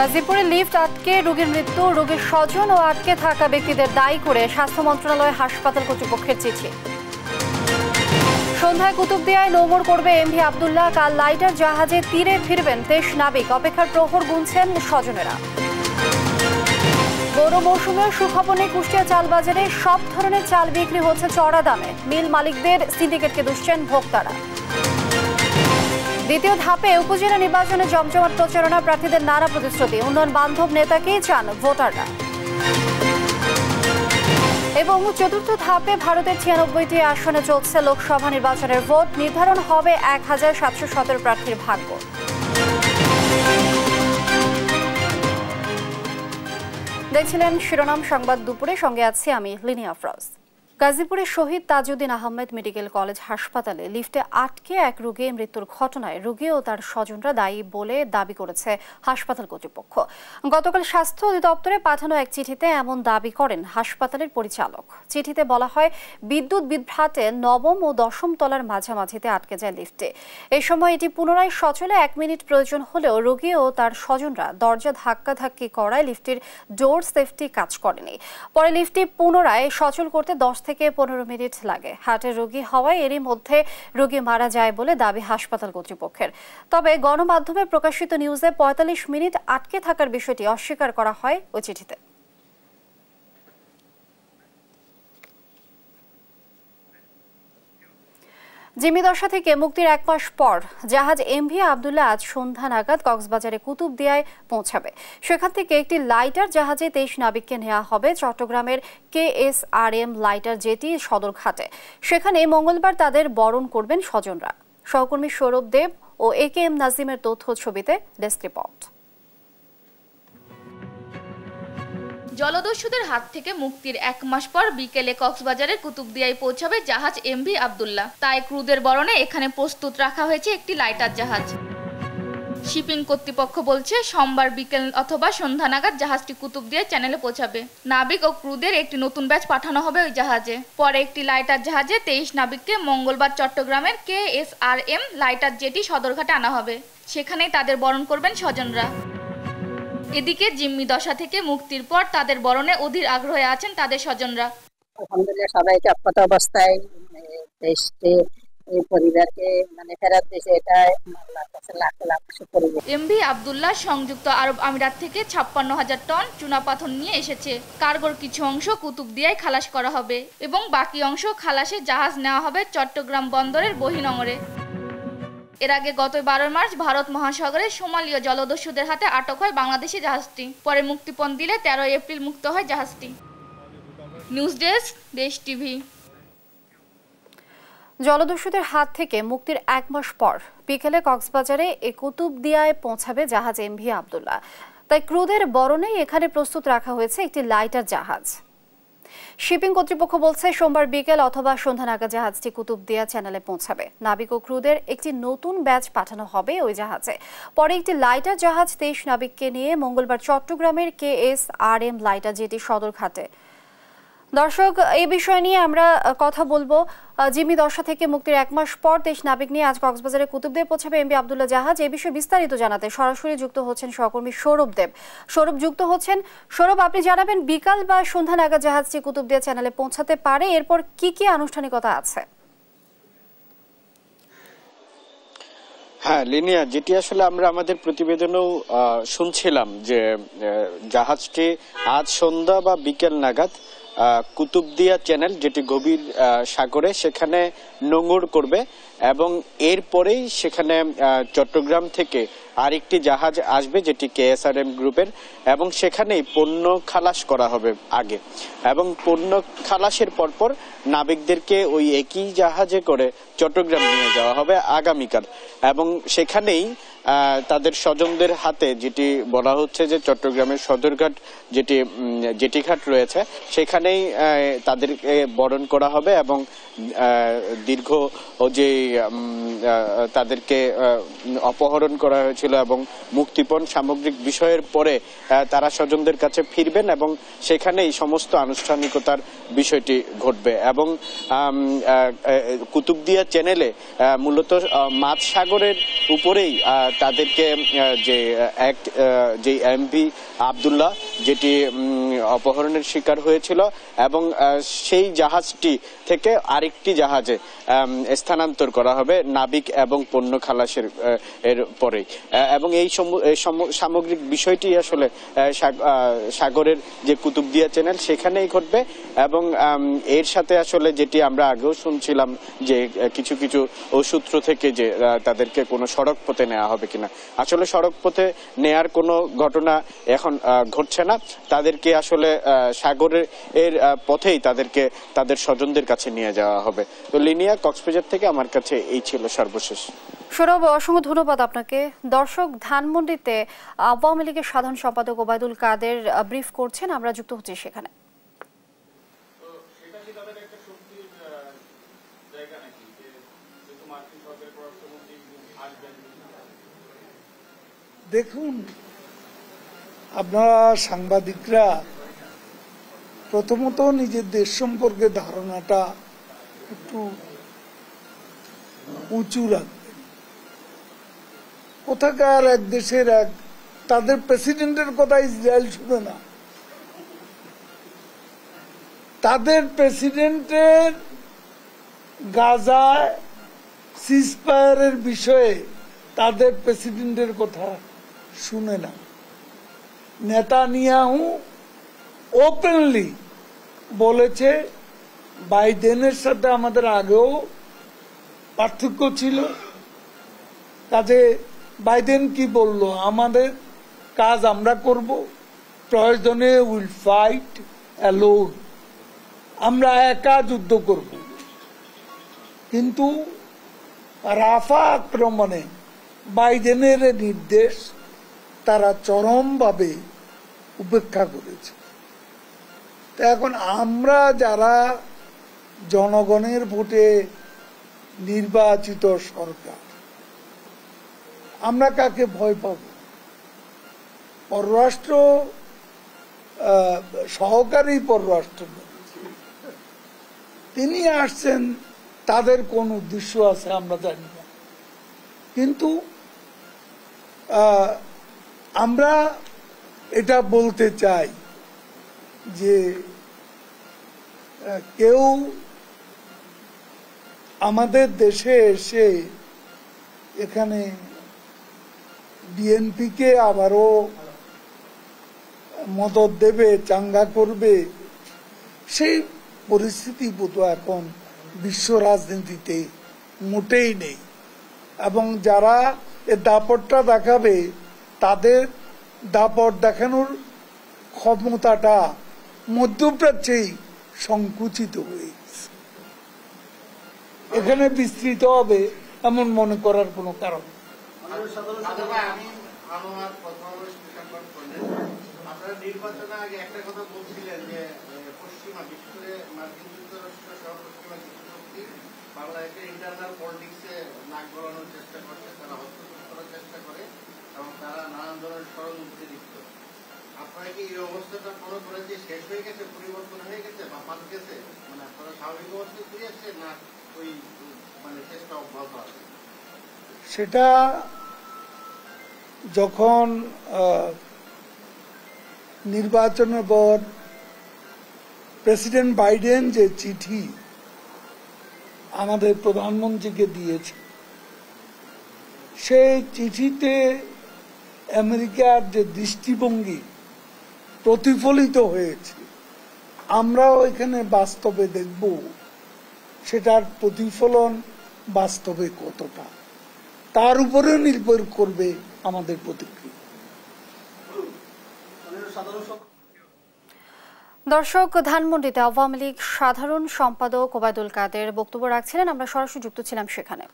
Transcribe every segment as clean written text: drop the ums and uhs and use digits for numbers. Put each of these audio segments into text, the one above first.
গাজীপুরে লিফট আটকে রোগীর মৃত্যু, রোগীর স্বজন ও আটকে থাকা ব্যক্তিদের দায়ী করে স্বাস্থ্য মন্ত্রণালয় হাসপাতাল কর্তৃপক্ষের চিঠি। সন্ধ্যায় কুতুবদিয়ায় নৌবর করবে এমভি আব্দুল্লাহ। কাল লাইটার জাহাজে তীরে ফিরবেন 23 নাবিক। অপেক্ষার প্রহর গুনছেন স্বজনেরা। গৌর মৌসুমের সুখবর নেই কুষ্টিয়া চাল বাজারে। সব ধরনের চাল বিক্রি হচ্ছে চড়া দামে। মিল মালিকদের সিন্ডিকেটকে দুষছেন ভোক্তারা। দ্বিতীয় ধাপে উপজেলা নির্বাচনে জমজমাট প্রচারণা, প্রার্থীদের নানা প্রতিশ্রুতি। উন্নয়ন বান্ধব নেতাকেই চান ভোটাররা। এবং চতুর্থ ধাপে ভারতের 96টি আসনে চলছে লোকসভা নির্বাচনের ভোট। নির্ধারণ হবে 1717 প্রার্থীর ভাগ্য। দেখছিলেন শিরোনাম সংবাদ দুপুরে, সঙ্গে আছি আমি লিনিয়া আফরোজ। গাজীপুরের শহীদ তাজউদ্দিন আহমেদ মেডিকেল কলেজ হাসপাতালে লিফটে আটকে এক রোগীর মৃত্যুর ঘটনায় রোগী ও তার স্বজনরা দায়ী বলে দাবি করেছে হাসপাতাল কর্তৃপক্ষ। গতকাল স্বাস্থ্য অধিদপ্তরে পাঠানো এক চিঠিতে এমন দাবি করেন হাসপাতালের পরিচালক। চিঠিতে বলা হয়, বিদ্যুৎ বিভ্রাটে 9ম ও 10ম তলার মাঝামাঝিতে আটকে যায় লিফটে। এই সময় এটি পুনরায় সচলে 1 মিনিট প্রয়োজন হলেও রোগী ও তার স্বজনরা দরজা ধাক্কাধাক্কি করায় লিফটের ডোর সেফটি কাজ করেনি। পরে লিফটটি পুনরায় সচল করতে 10 থেকে 15 মিনিট লাগে। হার্টের রোগী হওয়ায় এরই মধ্যে রোগী মারা যায় বলে দাবি হাসপাতাল কর্তৃপক্ষের। তবে গণমাধ্যমে প্রকাশিত নিউজে 45 মিনিট আটকে থাকার বিষয়টি অস্বীকার করা হয় ওই চিঠিতে। জিম্মিদশা থেকে মুক্তির 1 মাস পর জাহাজ এমভি আব্দুল্লাহ আজ সন্ধ্যা নাগাদ কক্সবাজারে কুতুবদিয়ায় পৌঁছাবে। সেখান থেকে একটি লাইটার জাহাজে 23 নাবিককে নেওয়া হবে চট্টগ্রামের KSRM লাইটার জেটি সদরঘাটে। সেখানে মঙ্গলবার তাদের বরণ করবেন স্বজনরা। সহকর্মী সৌরভ দেব ও AKM নাজিমের তথ্য ছবিতে ডেস্ক রিপোর্ট। জলদস্যুদের হাত থেকে মুক্তির 1 মাস পর বিকেলে কক্সবাজারের কুতুবদিয়ায় পৌঁছাবে জাহাজ এমভি আব্দুল্লাহ। তাই ক্রুদের বরণে এখানে প্রস্তুত রাখা হয়েছে একটি লাইটার জাহাজ। শিপিং কর্তৃপক্ষ বলছে, সোমবার বিকেল অথবা সন্ধ্যা নাগাদ জাহাজটি কুতুবদিয়া চ্যানেলে পৌঁছাবে। নাবিক ও ক্রুদের একটি নতুন ব্যাচ পাঠানো হবে ওই জাহাজে। পরে একটি লাইটার জাহাজে 23 নাবিককে মঙ্গলবার চট্টগ্রামের KSRM লাইটার জেটি সদরঘাটে আনা হবে। সেখানেই তাদের বরণ করবেন স্বজনরা। এদিকে জিম্মি দশা থেকে মুক্তির পর তাদের বরণে অধীর আগ্রহে আছেন তাদের স্বজনরা। আলহামদুলিল্লাহ, সবাইকে আপাতত অবস্থায় দেশে এই পরিবারকে ফেরত দিয়েছে, এটা আল্লাহর কাছে লাখ লাখ শুকরিয়া। এমভি আব্দুল্লাহ সংযুক্ত আরব আমিরাত থেকে 56,000 টন চুনাপাথর নিয়ে এসেছে। কার্গোর কিছু অংশ কুতুবদিয়ায় খালাস করা হবে এবং বাকি অংশ খালাসে জাহাজ নেওয়া হবে চট্টগ্রাম বন্দরের বহিনগরে। এর আগে গত 12 মার্চ ভারত মহাসাগরে সোমালীয় জলদস্যুদের হাতে আটক হয় বাংলাদেশি জাহাজটি। পরে মুক্তিপণ দিলে 13 এপ্রিল মুক্ত হয় জাহাজটি। নিউজ ডেস্ক, দেশ টিভি। জলদস্যুদের হাত থেকে মুক্তির 1 মাস পর বিকেলে কক্সবাজারে কুতুবদিয়ায় পৌঁছাবে জাহাজ এমভি আব্দুল্লাহ। তাই ক্রুদের বরণে এখানে প্রস্তুত রাখা হয়েছে একটি লাইটার জাহাজ। শিপিং কর্তৃপক্ষ বলছে, সোমবার বিকেল অথবা সন্ধ্যা নাগাদ জাহাজটি কুতুবদিয়া চ্যানেলে পৌঁছাবে। নাবিক ও ক্রুদের একটি নতুন ব্যাচ পাঠানো হবে ওই জাহাজে। পরে একটি লাইটার জাহাজ 23 নাবিককে নিয়ে মঙ্গলবার চট্টগ্রামের KSRM লাইটার জেটি সদরঘাটে। দর্শক, এই বিষয় নিয়ে আমরা কথা বলবো। জিম্মি দশা থেকে মুক্তির 1 মাস পর 23 নাবিক নিয়ে আজ কক্সবাজারে কুতুবদিয়ায় পৌঁছাবে এমভি আব্দুল্লাহ জাহাজ। এই বিষয়ে বিস্তারিত জানাতে সরাসরি যুক্ত হচ্ছেন সহকর্মী সৌরভ দেব। সৌরভ, আপনি জানাবেন বিকাল বা সন্ধ্যা নাগাদ জাহাজটি কুতুবদিয়া চ্যানেলে পৌঁছাতে পারে, এরপর কি কি আনুষ্ঠানিকতা আছে? হ্যাঁ লিনিয়া, যেটি আসলে আমরা আমাদের প্রতিবেদনেও শুনছিলাম যে জাহাজটি আজ সন্ধ্যা বা বিকেল নাগাদ কুতুবদিয়া চ্যানেল, যেটি গভীর সাগরে, সেখানে নোঙর করবে এবং এরপরেই সেখানে চট্টগ্রাম থেকে আরেকটি জাহাজ আসবে যেটি KSRM গ্রুপের, এবং সেখানেই পণ্য খালাস করা হবে আগে, এবং পণ্য খালাসের পরপর নাবিকদেরকে ওই একই জাহাজে করে চট্টগ্রাম নিয়ে যাওয়া হবে আগামীকাল। এবং সেখানেই তাদের স্বজনদের হাতে, যেটি বলা হচ্ছে যে চট্টগ্রামের সদরঘাট যেটি জেটিঘাট রয়েছে, সেখানেই তাদেরকে বরণ করা হবে এবং দীর্ঘ যে তাদেরকে অপহরণ করা হয়েছিল এবং মুক্তিপণ সামগ্রিক বিষয়ের পরে তারা স্বজনদের কাছে ফিরবেন এবং সেখানেই সমস্ত আনুষ্ঠানিকতার বিষয়টি ঘটবে। এবং কুতুবদিয়া চ্যানেলে মূলত মাছ সাগরের উপরেই তাদেরকে যে এমভি আব্দুল্লাহ যেটি অপহরণের শিকার হয়েছিল এবং সেই জাহাজটি থেকে আরেকটি জাহাজে স্থানান্তর করা হবে নাবিক এবং পণ্য খালাসের এর পরে, এবং এই সামগ্রিক বিষয়টি আসলে সাগরের যে কুতুবদিয়া চ্যানেল সেখানেই ঘটবে। এবং এর সাথে আসলে যেটি আমরা আগেও শুনছিলাম যে কিছু কিছু সূত্র থেকে যে তাদেরকে কোনো সড়ক পথে নেওয়া হবে কিনা, আসলে সড়ক পথে নেয়ার কোনো ঘটনা এখন ঘটছে না। তাদেরকে আসলে সাগরের পথেই তাদেরকে তাদের স্বজনদের কাছে নিয়ে যাওয়া হবে। তো লিনিয়া, কক্সবাজার থেকে আমার কাছে এই ছিল সর্বশেষ। সৌরভ, অসংখ্য ধন্যবাদ আপনাকে। দর্শক, ধানমন্ডিতে আওয়ামী লীগের সাধারণ সম্পাদক ওবায়দুল কাদের ব্রিফ করছেন, আমরা যুক্ত হচ্ছি সেখানে। দেখুন, আপনারা সাংবাদিকরা প্রথমত নিজের দেশ সম্পর্কে ধারণাটা একটু উঁচু রাখবেন। কোথাকার এক দেশের তাদের প্রেসিডেন্টের কথা ইসরায়েল শুনে না, তাদের প্রেসিডেন্টের গাজায় সিজফায়ারের বিষয়ে তাদের প্রেসিডেন্টের কথা শুনে না। নেতানিয়াহু ওপেনলি বলেছে বাইডেনের সাথে আমাদের আগেও পার্থক্য ছিল। কাজে বাইডেন কি বলল, আমাদের কাজ আমরা করব, প্রয়োজনে উইল ফাইট অ্যালোন, আমরা একা যুদ্ধ করব। কিন্তু রাফা আক্রমণে বাইডেনের নির্দেশ তারা চরমভাবে উপেক্ষা করেছে। তো এখন আমরা যারা জনগণের ভোটে নির্বাচিত সরকার, আমরা কাকে ভয় পাব? পররাষ্ট্র সহকারী পররাষ্ট্রমন্ত্রী তিনি আসছেন, তাদের কোন উদ্দেশ্য আছে আমরা জানি না। কিন্তু আমরা এটা বলতে চাই যে কেউ আমাদের দেশে এসে এখানে বিএনপিকে আবারও মদত দেবে, চাঙ্গা করবে, সেই পরিস্থিতি বোধ এখন বিশ্ব রাজনীতিতে মোটেই নেই। এবং যারা এ দাপটটা দেখাবে, তাদের দাপট দেখানোর ক্ষমতাটা মধ্যপ্রাচ্যেই সংকুচিত হয়ে গেছে। এখানে বিস্তৃত হবে এমন মনে করার কোনো কারণ। নির্বাচনের আগে একটা কথা বলছিলেন যে পশ্চিমা, বিশেষ করে মার্কিন যুক্তরাষ্ট্র সহ পশ্চিমা কিছু শক্তি বাংলাদেশের ইন্টারনাল পলিটিক্সে নাক গলানোর চেষ্টা করছে, তারা হস্তক্ষেপ করার চেষ্টা করে এবং তারা নানান ধরনের ষড়যন্ত্রে লিপ্ত। আপনারা কি এই অবস্থাটা ফলো করে যে শেষ হয়ে গেছে, পরিবর্তন হয়ে গেছে বা পাল্ট গেছে, মানে আপনারা স্বাভাবিক অবস্থায় ফিরে আসছে, না ওই মানে চেষ্টা অব্যাহত আছে? সেটা যখন নির্বাচনের পর প্রেসিডেন্ট বাইডেন যে চিঠি আমাদের প্রধানমন্ত্রীকে দিয়েছে, সেই চিঠিতে আমেরিকার যে দৃষ্টিভঙ্গি প্রতিফলিত হয়েছে, আমরাও এখানে বাস্তবে দেখব সেটার প্রতিফলন বাস্তবে কতটা, তার উপরে নির্ভর করবে আমাদের প্রতিক্রিয়া। দর্শক, ধানমন্ডিতে আওয়ামী লীগ সাধারণ সম্পাদক ওবায়দুল কাদের বক্তব্য রাখছিলেন, আমরা সরাসরি যুক্ত ছিলাম সেখানে।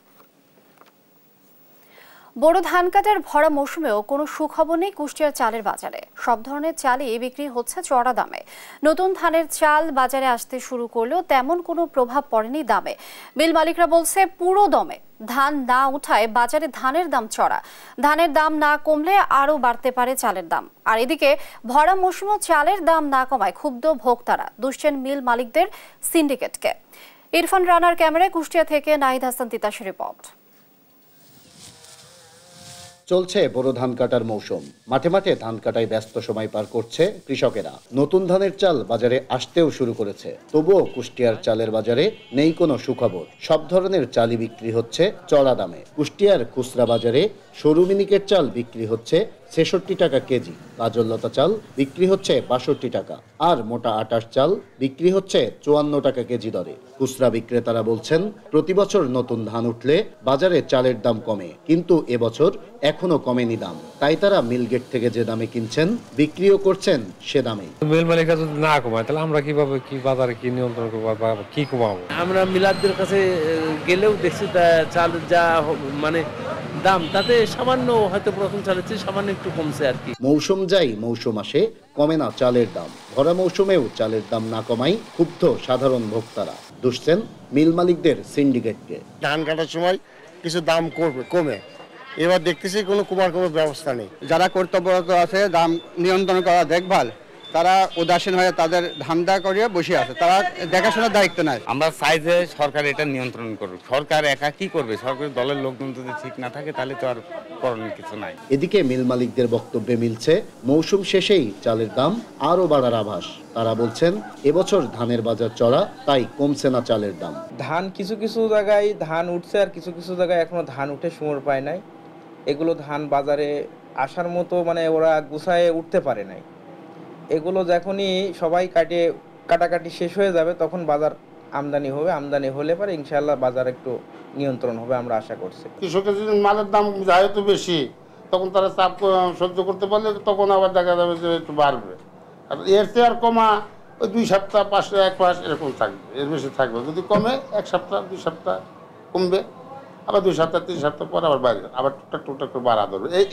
বড় ধান কাটার ভরা মৌসুমেও কোনো সুখবর নেই কুষ্টিয়ার চালের বাজারে। সব ধরনের চালই বিক্রি হচ্ছে চড়া দামে। নতুন ধানের চাল বাজারে আসতে শুরু করলেও তেমন কোনো প্রভাব পড়েনি দামে। মিল মালিকরা বলছে পুরো দমে ধান না উঠায় বাজারে ধানের দাম চড়া। ধানের দাম না কমলে আরও বাড়তে পারে চালের দাম। আর এদিকে ভরা মৌসুমেও চালের দাম না কমায় ক্ষুব্ধ ভোক্তারা, দুষছেন মিল মালিকদের সিন্ডিকেটকে। ইরফান রানার ক্যামেরায় কুষ্টিয়া থেকে নাহিদ হাসান তিতাসের রিপোর্ট। চলছে বোরো ধান কাটার মৌসুম। মাঠে মাঠে ধান কাটায় ব্যস্ত সময় পার করছে কৃষকেরা। নতুন ধানের চাল বাজারে আসতেও শুরু করেছে। তবুও কুষ্টিয়ার চালের বাজারে নেই কোনো সুখবর। সব ধরনের চালই বিক্রি হচ্ছে চড়া দামে। কুষ্টিয়ার খুচরা বাজারে সরু মিনিকেট চাল বিক্রি হচ্ছে ৬৬ টাকা কেজি, কাজললতা চাল বিক্রি হচ্ছে ৬২ টাকা, আর মোটা আটার চাল বিক্রি হচ্ছে ৫৪ টাকা কেজি দরে। খুচরা বিক্রেতারা বলছেন, প্রতি বছর নতুন ধান উঠলে বাজারে চালের দাম কমে, কিন্তু এবছর এখনো কমেনি দাম। তাই তারা মিলগেট থেকে যে দামে কিনছেন বিক্রিও করছেন সে দামে। মিল মালিকরা যদি না কমায় তাহলে আমরা কিভাবে কি বাজারে কি নিয়ন্ত্রণ করবো বা কি কমাবো? আমরা মিলাদদের কাছে গেলেও দেখছি চাল যা মানে দাম, তাতে সামান্য হয়তো প্রথম চালের চেয়ে সামান্য একটু কমছে আর কি। মৌসুম যাই মৌসুম আসে, কমে না চালের দাম। ভরা মৌসুমেও চালের দাম না কমাই ক্ষুব্ধ সাধারণ ভোক্তারা। দুষছেন মিল মালিকদের সিন্ডিকেটকে। ধান কাটার সময় কিছু দাম কমে, এবার দেখতেছি কোনো ব্যবস্থা নেই। যারা কর্তব্যরত আছে দাম নিয়ন্ত্রণ করা দেখভাল, তারা উদাসীন হয়ে তাদের ধান্দা করিয়ে বসে আছে, তারা দেখাশোনার দায়িত্ব নেয়। আমরা চাই যে সরকার এটা নিয়ন্ত্রণ করুক। সরকার একা কি করবে? সরকারের দলের লোকজন যদি ঠিক না থাকে তাহলে তো আর করণীয় কিছু নাই। এদিকে মিল মালিকদের বক্তব্যে মিলছে, মৌসুম শেষেই চালের দাম আরো বাড়ার আভাস। তারা বলছেন, এবছর ধানের বাজার চড়া, তাই কমছে না চালের দাম। ধান কিছু কিছু জায়গায় ধান উঠছে, আর কিছু কিছু জায়গায় এখনো ধান উঠে সময় পায় নাই। এগুলো ধান বাজারে আসার মতো মানে ওরা গুছায় উঠতে পারে নাই। এগুলো যখনই সবাই কাটাকাটি শেষ হয়ে যাবে তখন বাজার আমদানি হবে। আমদানি হলে পরে ইনশাআল্লাহ বাজার একটু নিয়ন্ত্রণ হবে আমরা আশা করছি। কৃষকের যদি মালের দাম যায় তো বেশি, তখন তারা চাপ সহ্য করতে পারলে তখন আবার দেখা যাবে যে একটু বাড়বে। আর এর চেয়ে আর কমা ওই 2 সপ্তাহ 5 1 মাস এরকম থাকবে, এর বেশি থাকবে। যদি কমে 1 সপ্তাহ 2 সপ্তাহ কমবে, আবার 2 সপ্তাহ 3 সপ্তাহ পর আবার বাড়বে, আবার টুকটাক করে বাড়া ধরবে। এই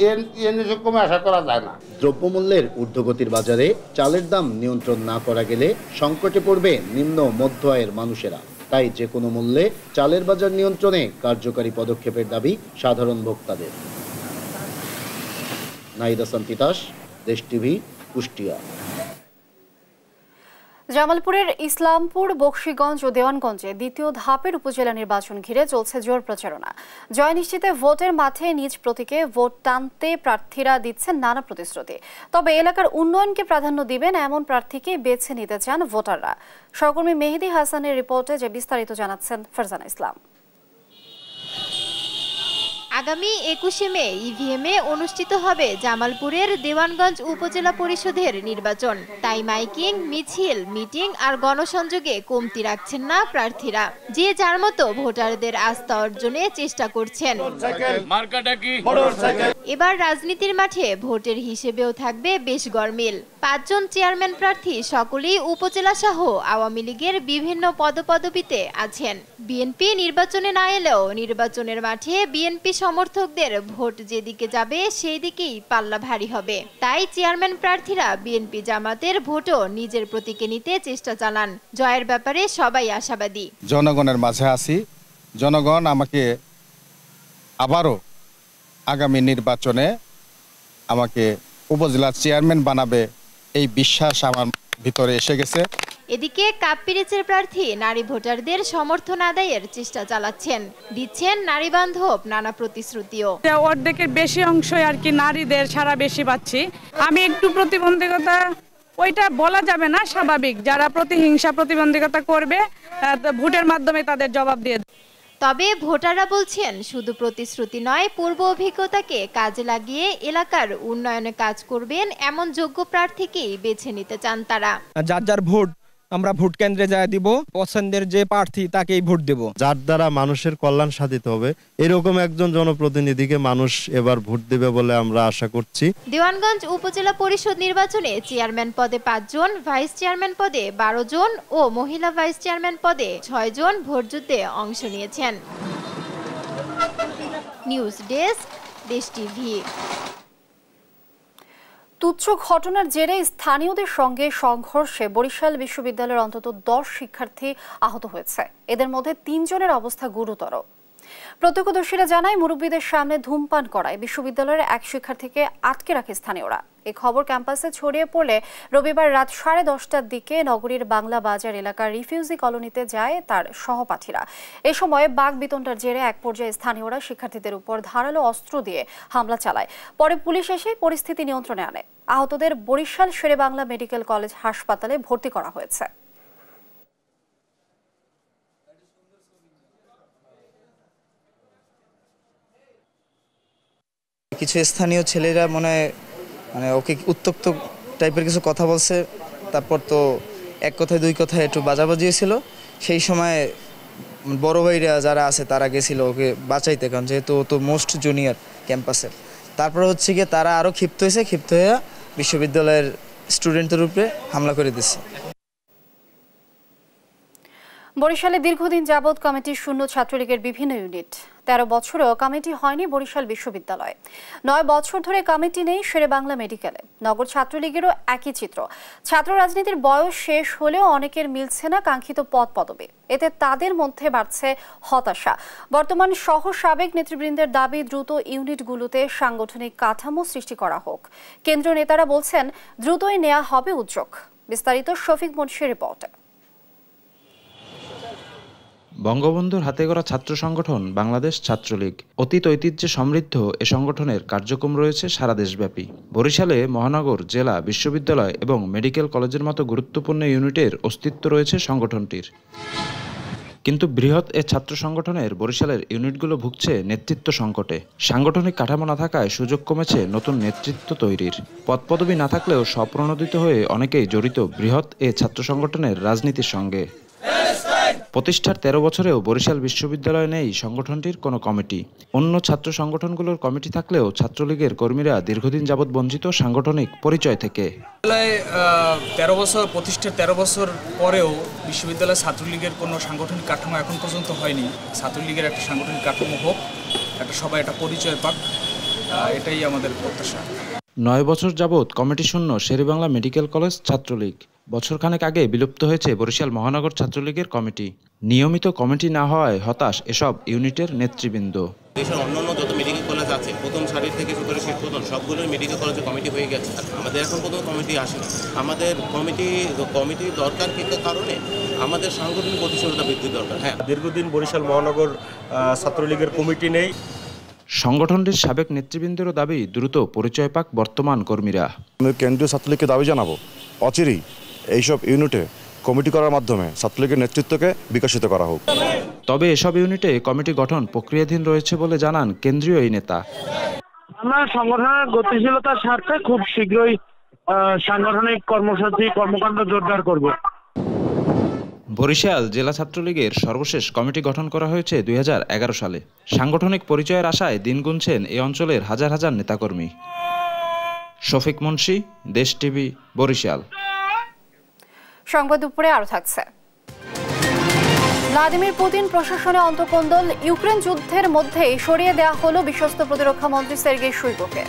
নিয়ে কমে আশা করা যায় না। দ্রব্যমূল্যের ঊর্ধ্বগতির বাজারে চালের দাম নিয়ন্ত্রণ না করা গেলে সংকটে পড়বে নিম্ন মধ্য আয়ের মানুষেরা। তাই যে কোনো মূল্যে চালের বাজার নিয়ন্ত্রণে কার্যকারী পদক্ষেপের দাবি সাধারণ ভোক্তাদের। নাহিদ হাসান তিতাস, দেশ টিভি, কুষ্টিয়া। জামালপুরের ইসলামপুর, বকশীগঞ্জ ও দেওয়ানগঞ্জে দ্বিতীয় ধাপের উপজেলা নির্বাচন ঘিরে চলছে জোর প্রচারণা। জয় নিশ্চিতে ভোটের মাঠে নিজ প্রতীকে ভোট টানতে প্রার্থীরা দিচ্ছেন নানা প্রতিশ্রুতি। তবে এলাকার উন্নয়নকে প্রাধান্য দিবেন এমন প্রার্থীকে বেছে নিতে চান ভোটাররা। সহকর্মী মেহেদি হাসানের রিপোর্টে যে বিস্তারিত জানাচ্ছেন ফারজানা ইসলাম। আগামী 21শে মে ইভিএমে অনুষ্ঠিত হবে জামালপুরের দেওয়ানগঞ্জ উপজেলা পরিষদের নির্বাচন। তাই মাইকিং, মিছিল, মিটিং আর গণসংযোগে কমতি রাখছেন না প্রার্থীরা। যে যার মতো ভোটারদের আস্থা অর্জনে চেষ্টা করছেন। এবার রাজনীতির মাঠে ভোটের হিসেবেও থাকবে বেশ গরমিল। 5 জন চেয়ারম্যান প্রার্থী সকলেই উপজেলা সহ আওয়ামী লীগের বিভিন্ন পদপদবিতে আছেন। বিএনপি নির্বাচনে না এলেও নির্বাচনের মাঠে বিএনপি সমর্থকদের ভোট যেদিকে যাবে সেই দিকেই পাল্লা ভারী হবে। তাই চেয়ারম্যান প্রার্থীরা বিএনপি জামাতের ভোটও নিজের প্রতীকে নিতে চেষ্টা চালান। জয়ের ব্যাপারে সবাই আশাবাদী। জনগণের মাঝে আছি, জনগণ আমাকে আবারও আগামী নির্বাচনে আমাকে উপজেলা চেয়ারম্যান বানাবে, এই বিশ্বাস আমার ভিতরে এসে গেছে। এদিকে কাপ্পিরিচের প্রার্থী নারী ভোটারদের সমর্থন আদায়ের চেষ্টা চালাচ্ছেন, দিচ্ছেন নারী বান্ধব নানা প্রতিশ্রুতিও। অর্ধেকের বেশি অংশ আর কি নারীদের সারা বেশি পাচ্ছি। আমি একটু প্রতিবন্ধকতা ওইটা বলা যাবে না, স্বাভাবিক। যারা প্রতিহিংসা প্রতিবন্ধকতা করবে ভোটের মাধ্যমে তাদের জবাব দিয়ে। তবে ভোটাররা বলছেন, শুধু প্রতিশ্রুতি নয়, পূর্ব অভিজ্ঞতাকে কাজে লাগিয়ে এলাকার উন্নয়নে কাজ করবেন এমন যোগ্য প্রার্থীকেই বেছে নিতে চান তারা। যার যার ভোট আমরা ভোট কেন্দ্রে যা দিব, পছন্দের যে প্রার্থী তাকেই ভোট দেব। যার দ্বারা মানুষের কল্যাণ সাধিত হবে এরকম একজন জনপ্রতিনিধিকে মানুষ এবার ভোট দেবে বলে আমরা আশা করছি। দেওয়ানগঞ্জ উপজেলা পরিষদ নির্বাচনে চেয়ারম্যান পদে 5 জন, ভাইস চেয়ারম্যান পদে 12 জন ও মহিলা ভাইস চেয়ারম্যান পদে 6 জন ভোটযুদ্ধে অংশ নিয়েছেন। নিউজ ডেস্ক, দেশ টিভি। তুচ্ছ ঘটনার জেরে স্থানীয়দের সঙ্গে সংঘর্ষে বরিশাল বিশ্ববিদ্যালয়ের অন্তত 10 শিক্ষার্থী আহত হয়েছে। এদের মধ্যে 3 জনের অবস্থা গুরুতর। প্রত্যক্ষদর্শীরা জানায় মুরব্বীদের সামনে ধূমপান করায় বিশ্ববিদ্যালয়ের এক শিক্ষার্থীকে আটকে রাখে স্থানীয়রা। এই খবর ক্যাম্পাসে ছড়িয়ে পড়লে রবিবার রাত 10:30টার দিকে নগরীর বাংলা বাজার এলাকার রিফিউজি কলোনিতে যায় তার সহপাঠীরা। এ সময় বাকবিতণ্ডার জেরে এক পর্যায়ে স্থানীয়রা শিক্ষার্থীদের উপর ধারালো অস্ত্র দিয়ে হামলা চালায়। পরে পুলিশ এসে পরিস্থিতি নিয়ন্ত্রণে আনে। আহতদের বরিশাল শেরেবাংলা মেডিকেল কলেজ হাসপাতালে ভর্তি করা হয়েছে। কিছু স্থানীয় ছেলেরা মানে ওকে উত্তক্ত টাইপের কিছু কথা বলছে, তারপর তো এক কথায় দুই কথায় একটু বাজাবাজি ছিল। সেই সময় বড় ভাইরা যারা আছে তারা গেছিল ওকে বাঁচাইতে, কারণ যেহেতু ও তো মোস্ট জুনিয়র ক্যাম্পাসের। তারপর হচ্ছে গিয়ে তারা আরও ক্ষিপ্ত হয়ে বিশ্ববিদ্যালয়ের স্টুডেন্টদের উপরে হামলা করে দিচ্ছে। বরিশালে দীর্ঘদিন যাবৎ কমিটির শূন্য ছাত্রলীগের বিভিন্ন ইউনিট। 13 বছরেও কমিটি হয়নি বরিশাল বিশ্ববিদ্যালয়ে। 9 বছর ধরে কমিটি নেই শেরেবাংলা মেডিকেলে। নগর ছাত্রলীগেরও একই চিত্র। ছাত্র রাজনীতির বয়স শেষ হলেও অনেকের মিলছে না কাঙ্ক্ষিত পদ পদবি। এতে তাদের মধ্যে বাড়ছে হতাশা। বর্তমান সহ সাবেক নেতৃবৃন্দের দাবি দ্রুত ইউনিটগুলোতে সাংগঠনিক কাঠামো সৃষ্টি করা হোক। কেন্দ্রীয় নেতারা বলছেন দ্রুতই নেওয়া হবে উদ্যোগ। বিস্তারিত শফিক মুন্সির রিপোর্টে। বঙ্গবন্ধুর হাতে গড়া ছাত্র সংগঠন বাংলাদেশ ছাত্রলীগ অতীত ঐতিহ্যে সমৃদ্ধ এ সংগঠনের কার্যক্রম রয়েছে সারা দেশব্যাপী। বরিশালে মহানগর, জেলা, বিশ্ববিদ্যালয় এবং মেডিকেল কলেজের মতো গুরুত্বপূর্ণ ইউনিটের অস্তিত্ব রয়েছে সংগঠনটির। কিন্তু বৃহৎ এ ছাত্র সংগঠনের বরিশালের ইউনিটগুলো ভুগছে নেতৃত্ব সংকটে। সাংগঠনিক কাঠামো না থাকায় সুযোগ কমেছে নতুন নেতৃত্ব তৈরির। পদপদবি না থাকলেও স্বপ্রণোদিত হয়ে অনেকেই জড়িত বৃহৎ এ ছাত্র সংগঠনের রাজনীতির সঙ্গে। প্রতিষ্ঠার 13 বছরেও বরিশাল বিশ্ববিদ্যালয়ে নেই সংগঠনটির কোনো কমিটি। অন্য ছাত্র সংগঠনগুলোর কমিটি থাকলেও ছাত্রলীগের কর্মীরা দীর্ঘদিন যাবৎ বঞ্চিত সাংগঠনিক পরিচয় থেকে। 13 বছর প্রতিষ্ঠার 13 বছর পরেও বিশ্ববিদ্যালয় ছাত্রলীগের কোনো সাংগঠনিক কাঠামো এখন পর্যন্ত হয়নি। ছাত্রলীগের একটা সাংগঠনিক কাঠামো হোক, সবাই একটা পরিচয় পাক, এটাই আমাদের প্রত্যাশা। 9 বছর যাবৎ কমিটি শূন্য শেরেবাংলা মেডিকেল কলেজ ছাত্রলীগ। বছরখানেক আগে বিলুপ্ত হয়েছে বরিশাল মহানগর ছাত্রলীগের কমিটি। নিয়মিত কমিটি না হওয়ায় হতাশ এসব ইউনিটের নেতৃবৃন্দ। দেশের অন্যান্য যত মেডিকেল কলেজ আছে, প্রথম সারির থেকে শুরু করে শেষ পর্যন্ত সবগুলোই মেডিকেল কলেজে কমিটি হয়ে গেছে। আমাদের এখন কোনো কমিটি আসেনি। আমাদের কমিটি দরকার কি কারণে আমাদের সাংগঠনিক গতিশীলতা বৃদ্ধি দরকার। হ্যাঁ, দীর্ঘদিন বরিশাল মহানগর ছাত্রলীগের কমিটি নেই। সংগঠনটির সাবেক নেতৃবৃন্দেরও দাবি দ্রুত পরিচয় পাক বর্তমান কর্মীরা। আমি কেন্দ্রীয় ছাত্রলীগকে দাবি জানাবো অচিরেই এইসব ইউনিটে কমিটি করার মাধ্যমে ছাত্রলীগের নেতৃত্বকে বিকশিত করা হোক। তবে এসব ইউনিটে কমিটি গঠন প্রক্রিয়াধীন রয়েছে বলে জানান কেন্দ্রীয় এই নেতা। আমরা সংগঠনের গতিশীলতার স্বার্থে খুব শীঘ্রই সাংগঠনিক কর্মকাণ্ড জোরদার করব। বরিশাল জেলা ছাত্রলীগের সর্বশেষ কমিটি গঠন করা হয়েছে 2011 সালে। সাংগঠনিক পরিচয়ের আশায় দিন গুনছেন এই অঞ্চলের হাজার হাজার নেতাকর্মী। শফিক মুন্সি, দেশ টিভি, বরিশাল। সংবাদ দুপুরে আরো থাকছে। ভ্লাদিমির পুতিন প্রশাসনে অন্তঃকন্দল। ইউক্রেন যুদ্ধের মধ্যেই সরিয়ে দেওয়া হলো বিশ্বস্ত প্রতিরক্ষা মন্ত্রী সের্গেই শুইগুকে।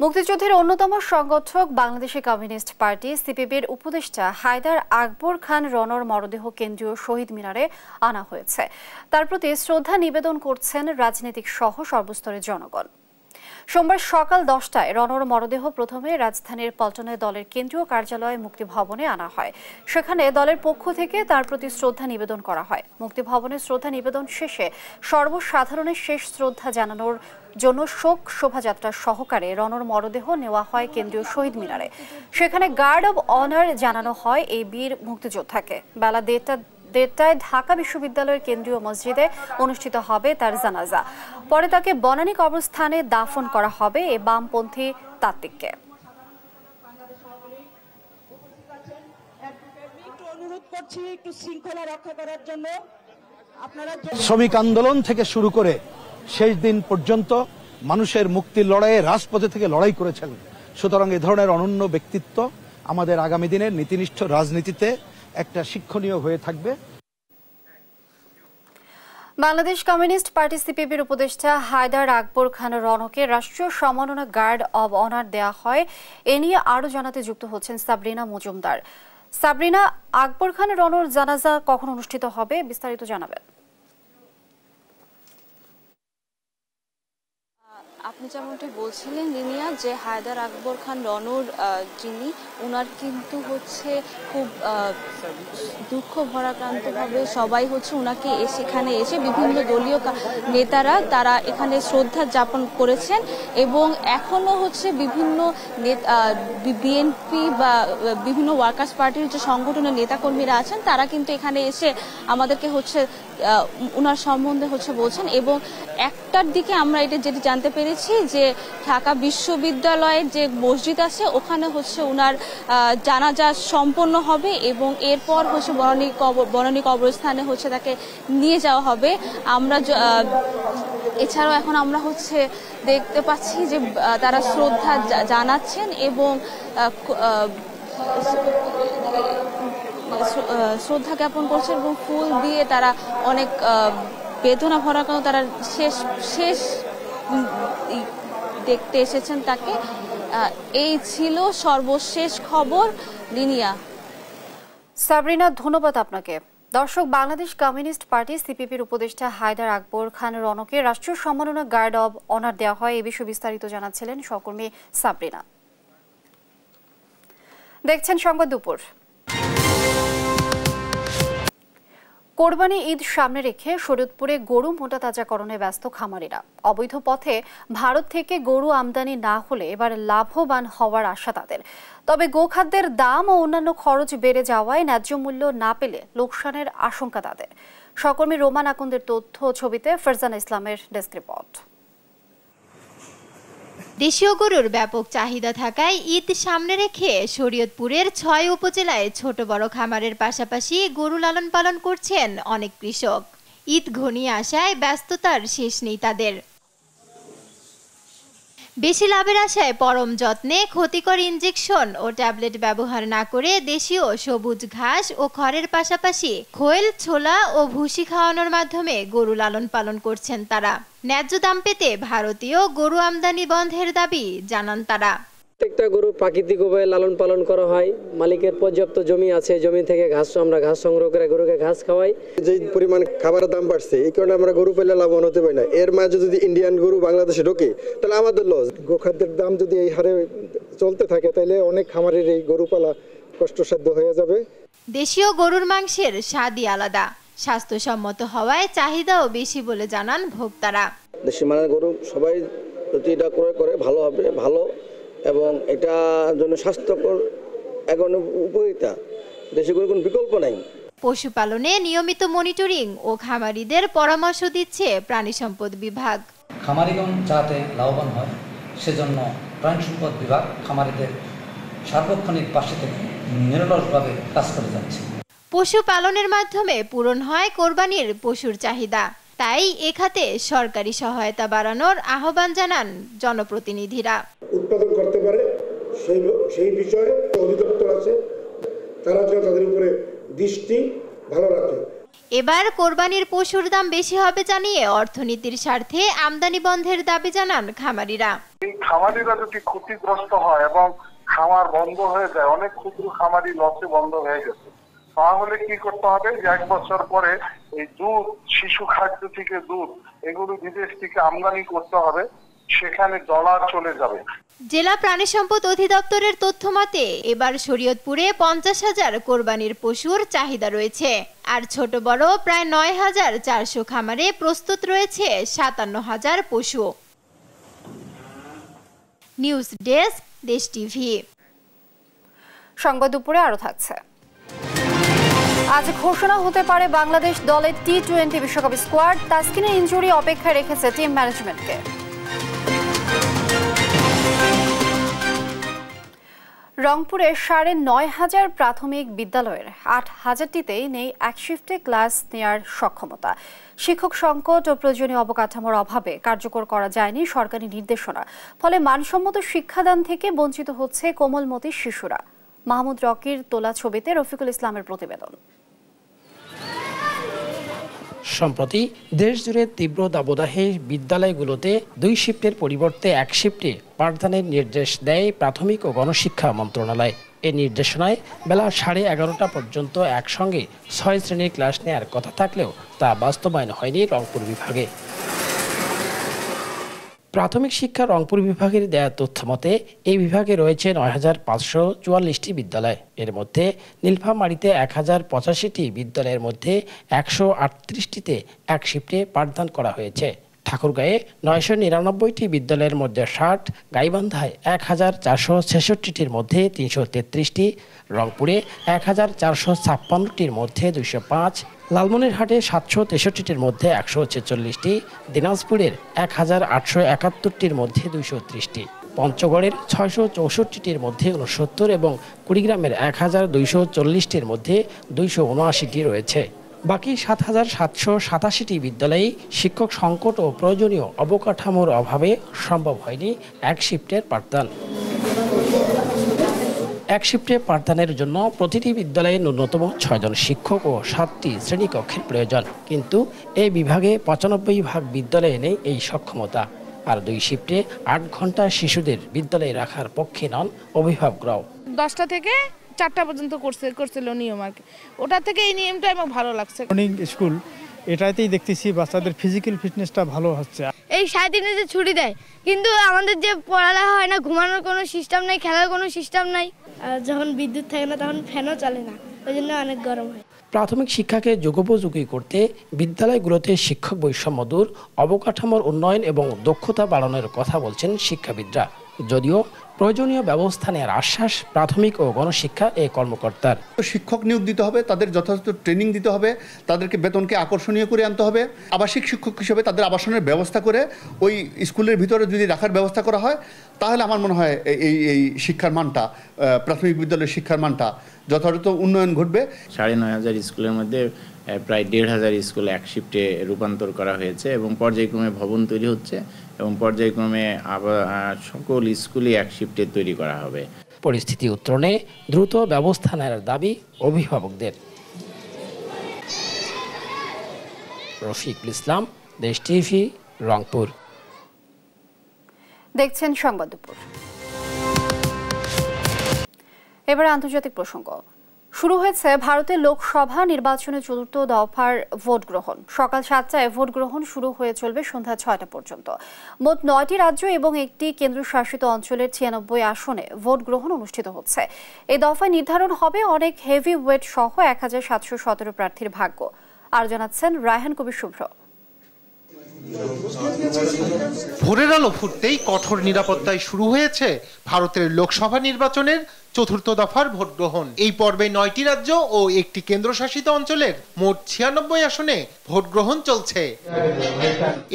মুক্তিযুদ্ধের অন্যতম সংগঠক বাংলাদেশি কমিউনিস্ট পার্টি সিপিবির উপদেষ্টা হায়দার আকবর খান রনর মরদেহ কেন্দ্রীয় শহীদ মিনারে আনা হয়েছে। তার প্রতি শ্রদ্ধা নিবেদন করছেন রাজনৈতিক সহ সর্বস্তরের জনগণ। সোমবার সকাল 10টায় রনর মরদেহ প্রথমে রাজধানীর পল্টনে দলের কেন্দ্রীয় কার্যালয় মুক্তিভবনে আনা হয়। সেখানে দলের পক্ষ থেকে তার প্রতি শ্রদ্ধা নিবেদন করা হয়। মুক্তিভবনে শ্রদ্ধা নিবেদন শেষে সর্বসাধারণের শেষ শ্রদ্ধা জানানোর জন্য শোক শোভাযাত্রা সহকারে রনর মরদেহ নেওয়া হয় কেন্দ্রীয় শহীদ মিনারে। সেখানে গার্ড অব অনার জানানো হয় এই বীর মুক্তিযোদ্ধাকে। বেলা 1:30টায় ঢাকা বিশ্ববিদ্যালয়ের কেন্দ্রীয় মসজিদে অনুষ্ঠিত হবে তার জানাজা। পরে তাকে বনানী কবরস্থানে দাফন করা হবে এই বামপন্থী তাত্ত্বিককে। শ্রমিক আন্দোলন থেকে শুরু করে শেষ দিন পর্যন্ত মানুষের মুক্তির লড়াইয়ে রাজপথে থেকে লড়াই করেছেন। সুতরাং এ ধরনের অনন্য ব্যক্তিত্ব আমাদের আগামী দিনের নীতিনিষ্ঠ রাজনীতিতে একটা শিক্ষণীয় হয়ে থাকবে। বাংলাদেশ কমিউনিস্ট পার্টি সিপিবির উপদেষ্টা হায়দার আকবর খান রনকে রাষ্ট্রীয় সম্মাননা গার্ড অব অনার দেওয়া হয়। এ নিয়ে আরও জানাতে যুক্ত হচ্ছেন সাবরিনা মজুমদার। সাবরিনা আকবর খান রনর জানাজা কখন অনুষ্ঠিত হবে বিস্তারিত জানাবেন। আপনি যেমনটি বলছিলেন লিনিয়া, যে হায়দার আকবর খান রনর যিনি, ওনার কিন্তু হচ্ছে খুব দুঃখ ভরাক্রান্তভাবে সবাই হচ্ছে ওনাকে এখানে এসে বিভিন্ন দলীয় নেতারা তারা এখানে শ্রদ্ধা জ্ঞাপন করেছেন এবং এখনও হচ্ছে বিভিন্ন বিএনপি বা বিভিন্ন ওয়ার্কার্স পার্টির যে সংগঠনের নেতাকর্মীরা আছেন তারা কিন্তু এখানে এসে আমাদেরকে হচ্ছে ওনার সম্বন্ধে হচ্ছে বলছেন। এবং একটার দিকে আমরা এটা যেটি জানতে পেরেছি যে ঢাকা বিশ্ববিদ্যালয়ের যে মসজিদ আছে ওখানে হচ্ছে ওনার জানাজা সম্পন্ন হবে এবং এরপর হচ্ছে বনানী কবরস্থানে হচ্ছে তাকে নিয়ে যাওয়া হবে। আমরা এছাড়াও এখন আমরা হচ্ছে দেখতে পাচ্ছি যে তারা শ্রদ্ধা জানাচ্ছেন এবং শ্রদ্ধা জ্ঞাপন করছেন এবং ফুল দিয়ে তারা অনেক বেদনা ভরা কারণ তারা শেষ দেখতে এসেছেন তাকে। এই ছিল সর্বশেষ খবর লিনিয়া। সাবরিনা, ধন্যবাদ আপনাকে। দর্শক, বাংলাদেশ কমিউনিস্ট পার্টি সিপিপির উপদেষ্টা হায়দার আকবর খান রনকে রাষ্ট্রীয় সম্মাননা গার্ড অব অনার দেওয়া হয়, এ বিষয়ে বিস্তারিত জানাচ্ছিলেন সহকর্মী সাবরিনা। দেখছেন সংবাদ দুপুর। কোরবানি ঈদ সামনে রেখে শরীয়তপুরে গরু মোটা তাজাকরণে ব্যস্ত খামারিরা। অবৈধ পথে ভারত থেকে গরু আমদানি না হলে এবার লাভবান হওয়ার আশা তাদের। তবে গোখাদ্যের দাম ও অন্যান্য খরচ বেড়ে যাওয়ায় ন্যায্য মূল্য না পেলে লোকসানের আশঙ্কা তাদের। সহকর্মী রোমান আকন্দের তথ্য ছবিতে ফারজানা ইসলামের ডেস্ক রিপোর্ট। দেশীয় গরুর ব্যাপক চাহিদা থাকায় ঈদ সামনে রেখে শরীয়তপুরের ৬ উপজেলায় ছোট বড় খামারের পাশাপাশি গরু লালন পালন করছেন অনেক কৃষক। ঈদ ঘনিয়ে আসায় ব্যস্ততার শেষ নেই তাদের। বেশি লাভের আশায় পরম যত্নে ক্ষতিকর ইনজেকশন ও ট্যাবলেট ব্যবহার না করে দেশীয় সবুজ ঘাস ও খড়ের পাশাপাশি খোল, ছোলা ও ভুসি খাওয়ানোর মাধ্যমে গরু লালন পালন করছেন তারা। ন্যায্য দাম পেতে ভারতীয় গরু আমদানি বন্ধের দাবি জানান তারা। প্রত্যেকটা গরু প্রাকৃতিক উপায়ে লালন পালন করা হয়। মালিকের পর্যাপ্ত জমি আছে, জমি থেকে আমরা ঘাস সংগ্রহ করে গরুকে ঘাস খাওয়াই। যে পরিমাণ খাবারের দাম বাড়ছে এই কারণে আমরা গরু পেলে লাভবান হতে পারি না। এর মাঝে যদি ইন্ডিয়ান গরু বাংলাদেশে ঢোকে তাহলে আমাদের লস। গোখাদ্যের দাম যদি এই হারে চলতে থাকে তাহলে অনেক খামারের এই গরু পালা কষ্টসাধ্য হয়ে যাবে। দেশীয় গরুর মাংসের স্বাদই আলাদা, স্বাস্থ্যসম্মত হওয়ায় চাহিদাও বেশি বলে জানান ভোক্তারা। দেশি মানের গরু সবাই যদি এটা ক্রয় করে ভালো হবে, ভালো এবং এটা জন্য স্বাস্থ্যকর এখন উপকারিতা। দেশি গরুর কোনো বিকল্প নাই। পশুপালনে নিয়মিত মনিটরিং ও খামারিদের পরামর্শ দিচ্ছে প্রাণী সম্পদ বিভাগ। খামারিগণ যাতে লাভবান হয় সেজন্য প্রাণী সম্পদ বিভাগ খামারিদের সার্বক্ষণিক পাশে থেকে নিরলসভাবে কাজ করে যাচ্ছে। পশুপালনের মাধ্যমে পূরণ হয় কোরবানির পশুর চাহিদা, তাই এ খাতে সরকারি সহায়তা বাড়ানোর আহ্বান জানান জনপ্রতিনিধিরা। উৎপাদন করতে পারে সেই বিষয়ে অধিদপ্তর আছে, তারা যেন তাদের উপরে দৃষ্টি ভালো রাখে। এবার কোরবানির পশুর দাম বেশি হবে জানিয়ে অর্থনীতির স্বার্থে আমদানি বন্ধের দাবি জানান খামারিরা। এই খামারিরা যদি ক্ষতিগ্রস্ত হয় এবং খামার বন্ধ হয়ে যায়, অনেক ক্ষুদ্র খামারি লসে বন্ধ হয়ে গেছে, তাহলে কি করতে হবে যে 1 বছর পরে এই দুধ, শিশু খাদ্য থেকে দুধ এগুলো বিদেশ থেকে আমদানি করতে হবে, সেখানে ডলার চলে যাবে। জেলা প্রাণী সম্পদ অধিদপ্তরের তথ্য মতে এবার শরীয়তপুরে 50,000 কোরবানির পশুর চাহিদা রয়েছে, আর ছোট বড় প্রায় 9,400 খামারে প্রস্তুত রয়েছে 57,000 পশু। নিউজ ডেস্ক, দেশ টিভি। সংবাদ দুপুরে আরো থাকছে। আজ ঘোষণা হতে পারে বাংলাদেশ দলের টি-20 বিশ্বকাপ স্কোয়াড। তাসকিনের ইনজুরি অপেক্ষায় রেখেছে টিম ম্যানেজমেন্টকে। রংপুরে 9,500 প্রাথমিক বিদ্যালয়ের 8,000টিতেই নেই এক শিফটে ক্লাস নেয়ার সক্ষমতা। শিক্ষক সংকট ও প্রয়োজনীয় অবকাঠামোর অভাবে কার্যকর করা যায়নি সরকারি নির্দেশনা, ফলে মানসম্মত শিক্ষাদান থেকে বঞ্চিত হচ্ছে কোমলমতি শিশুরা। মাহমুদ রকির তোলা ছবিতে রফিকুল ইসলামের প্রতিবেদন। সম্প্রতি দেশজুড়ে তীব্র দাবদাহে বিদ্যালয়গুলোতে 2 শিফটের পরিবর্তে 1 শিফটে পাঠদানের নির্দেশ দেয় প্রাথমিক ও গণশিক্ষা মন্ত্রণালয়। এই নির্দেশনায় বেলা 11:30 পর্যন্ত একসঙ্গে 6 শ্রেণীর ক্লাস নেওয়ার কথা থাকলেও তা বাস্তবায়ন হয়নি রংপুর বিভাগে। প্রাথমিক শিক্ষা রংপুর বিভাগের দেয়া তথ্য মতে এই বিভাগে রয়েছে 9,544টি বিদ্যালয়। এর মধ্যে নীলফামারীতে 1085টি বিদ্যালয়ের মধ্যে 138টিতে এক শিফটে পাঠদান করা হয়েছে। ঠাকুরগাঁয়ে 999টি বিদ্যালয়ের মধ্যে 60, গাইবান্ধায় 1466টির মধ্যে 333টি, রংপুরে 1456টির মধ্যে 205, লালমনিরহাটে 763টির মধ্যে 146টি, দিনাজপুরের 1871টির মধ্যে 230টি, পঞ্চগড়ের 664টির মধ্যে 69 এবং কুড়িগ্রামের 1240টির মধ্যে 279টি রয়েছে। বাকি 7,787টি বিদ্যালয়ে শিক্ষক সংকট ও প্রয়োজনীয় অবকাঠামোর অভাবে সম্ভব হয়নি এক শিফটের পাঠদান। এক শিফটে পাঠদানের জন্য প্রতিটি বিদ্যালয়ে ন্যূনতম 6 জন শিক্ষক ও 7টি শ্রেণীকক্ষের প্রয়োজন, কিন্তু এই বিভাগে 95% বিদ্যালয়ে নেই এই সক্ষমতা। আর 2 শিফটে 8 ঘন্টা শিশুদের বিদ্যালয়ে রাখার পক্ষে নন অভিভাবকরাও। 10টা থেকে 4টা পর্যন্ত করছিল নিয়ম আর কি, ওটা থেকে এই নিয়মটা আমার ভালো লাগছে। মর্নিং স্কুল এটাতেই দেখতেছি বাচ্চাদের ফিজিক্যাল ফিটনেসটা ভালো হচ্ছে। এই 7 দিনে যে ছুটি দেয়, কিন্তু আমাদের যে পড়ালেখা হয় না, ঘুমানোর কোনো সিস্টেম নাই, খেলার কোনো সিস্টেম নাই, আর যখন বিদ্যুৎ থাকে না তখন ফ্যানও চলে না, ওই জন্য অনেক গরম হয়। প্রাথমিক শিক্ষাকে যুগোপযোগী করতে বিদ্যালয়গুলোতে শিক্ষক বৈষম্য দূর, অবকাঠামোর উন্নয়ন এবং দক্ষতা বাড়ানোর কথা বলছেন শিক্ষাবিদরা। যদিও প্রয়োজনীয় ব্যবস্থা নেওয়ার আশ্বাস প্রাথমিক ও গণশিক্ষা এই কর্মকর্তার। শিক্ষক নিয়োগ দিতে হবে, তাদের যথাযথ ট্রেনিং দিতে হবে, তাদেরকে বেতনকে আকর্ষণীয় করে আনতে হবে। আবাসিক শিক্ষক হিসেবে তাদের আবাসনের ব্যবস্থা করে ওই স্কুলের ভিতরে যদি রাখার ব্যবস্থা করা হয়, তাহলে আমার মনে হয় এই শিক্ষার মানটা, প্রাথমিক বিদ্যালয়ের শিক্ষার মানটা যথাযথ উন্নয়ন ঘটবে। 9,500 স্কুলের মধ্যে প্রায় 1,500 স্কুল এক শিফটে রূপান্তর করা হয়েছে এবং পর্যায়ক্রমে ভবন তৈরি হচ্ছে এবং পর্যায়ক্রমে সকল স্কুলই এক শিফটে তৈরি করা হবে। পরিস্থিতি উত্তরণে দ্রুত ব্যবস্থা নেওয়ার দাবি অভিভাবকদের। রফিকুল ইসলাম, দেশ টিভি, রংপুর। দেখছেন সংবাদ দুপুর। এবার আন্তর্জাতিক প্রসঙ্গ। শুরু হয়েছে ভারতের লোকসভা নির্বাচনের 4র্থ দফার ভোট গ্রহণ। সকাল 7টায় ভোট গ্রহণ শুরু হয়ে চলবে সন্ধ্যা 6টা পর্যন্ত। মোট 9টি রাজ্য এবং একটি কেন্দ্রশাসিত অঞ্চলের 96 আসনে ভোট গ্রহণ অনুষ্ঠিত হচ্ছে। এই দফায় নির্ধারণ হবে অনেক হেভি ওয়েট সহ 1717 প্রার্থীর ভাগ্য। আর জানাচ্ছেন রায়হান কবির শুভ্র। ভোরের আলো ফুটতেই কঠোর নিরাপত্তায় শুরু হয়েছে ভারতের লোকসভা নির্বাচনের 4র্থ দফার ভোট গ্রহণ। এই পর্বে 9টি রাজ্য ও একটি কেন্দ্রশাসিত অঞ্চলের মোট 96 আসনে ভোট গ্রহণ চলছে।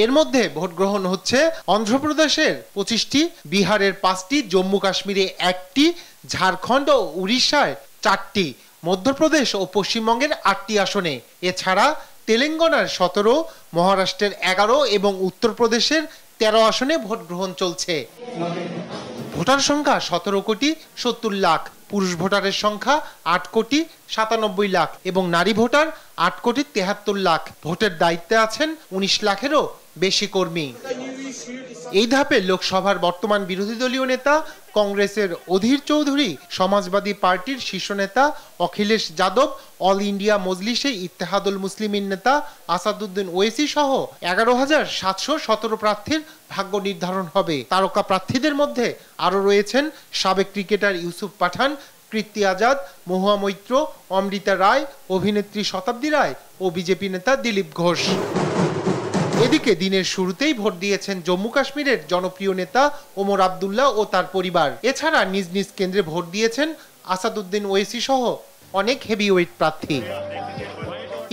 এর মধ্যে ভোট গ্রহণ হচ্ছে অন্ধ্রপ্রদেশের 25টি, বিহারের 5টি, জম্মু কাশ্মীরে 1টি, ঝাড়খণ্ড ও উড়িষ্যায় 4টি, মধ্যপ্রদেশ ও পশ্চিমবঙ্গের 8টি আসনে। এছাড়া তেলেঙ্গানার 17, মহারাষ্ট্রের 11 এবং উত্তরপ্রদেশের 13 আসনে ভোট গ্রহণ চলছে। ভোটার সংখ্যা 17,70,00,000, পুরুষ ভোটারের সংখ্যা 8,97,00,000 এবং নারী ভোটার 8,73,00,000। ভোটের দায়িত্বে আছেন 19 লাখেরও বেশি কর্মী। এই ধাপে লোকসভার বর্তমান বিরোধী দলীয় নেতা কংগ্রেসের অধীর চৌধুরী, সমাজবাদী পার্টির শীর্ষ নেতা অখিলেশ যাদব, অল ইন্ডিয়া মজলিসে ইত্তেহাদুল মুসলিমিন নেতা আসাদুদ্দিন ওয়েসি সহ 11,717 প্রার্থীর ভাগ্য নির্ধারণ হবে। তারকা প্রার্থীদের মধ্যে আরও রয়েছেন সাবেক ক্রিকেটার ইউসুফ পাঠান, কীর্তি আজাদ, মহুয়া মৈত্র, অমৃতা রায়, অভিনেত্রী শতাব্দী রায় ও বিজেপি নেতা দিলীপ ঘোষ। এদিকে দিনের শুরুতেই ভোট দিয়েছেন জম্মু কাশ্মীরের জনপ্রিয় নেতা ওমর আবদুল্লাহ ও তার পরিবার। এছাড়া নিজ নিজ কেন্দ্রে ভোট দিয়েছেন আসাদুদ্দিন ওয়েসি সহ অনেক হেভিওয়েট প্রার্থী।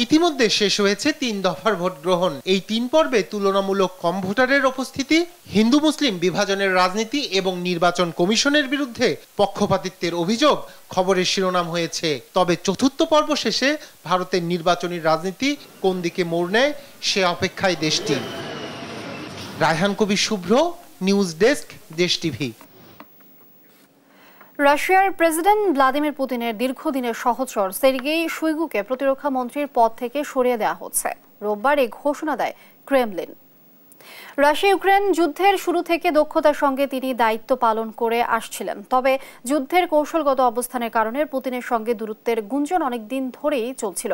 ইতিমধ্যে শেষ হয়েছে 3 দফার ভোট গ্রহণ। এই 3 পর্বে তুলনামূলক কম ভোটারের উপস্থিতি, হিন্দু মুসলিম বিভাজনের রাজনীতি এবং নির্বাচন কমিশনের বিরুদ্ধে পক্ষপাতিত্বের অভিযোগ খবরের শিরোনাম হয়েছে। তবে 4র্থ পর্ব শেষে ভারতের নির্বাচনী রাজনীতি কোন দিকে মোড় নেয় সে অপেক্ষায় দেশটি। রায়হান কবির শুভ্র, নিউজ ডেস্ক, দেশ টিভি। রাশিয়ার প্রেসিডেন্ট ভ্লাদিমির পুতিনের দীর্ঘদিনের সহচর সের্গেই শুইগুকে প্রতিরক্ষা মন্ত্রীর পদ থেকে সরিয়ে দেওয়া হচ্ছে। রোববার এই ঘোষণা দেয় ক্রেমলিন। রাশিয়া ইউক্রেন যুদ্ধের শুরু থেকে দক্ষতার সঙ্গে তিনি দায়িত্ব পালন করে আসছিলেন। তবে যুদ্ধের কৌশলগত অবস্থানের কারণে পুতিনের সঙ্গে দূরত্বের গুঞ্জন অনেকদিন ধরেই চলছিল।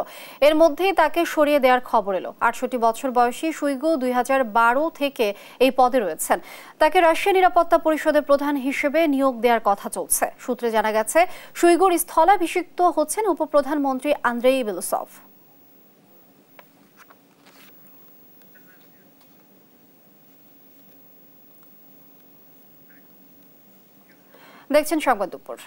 এর মধ্যেই তাকে সরিয়ে দেওয়ার খবর এলো। ৬৮ বছর বয়সী শুইগু ২০১২ থেকে এই পদে রয়েছেন। তাকে রাশিয়া নিরাপত্তা পরিষদের প্রধান হিসেবে নিয়োগ দেওয়ার কথা চলছে। সূত্রে জানা গেছে, শুইগুর স্থলাভিষিক্ত হচ্ছেন উপপ্রধানমন্ত্রী আন্দ্রেই বেলোসভ। দেখছেন সংবাদ দুপুর।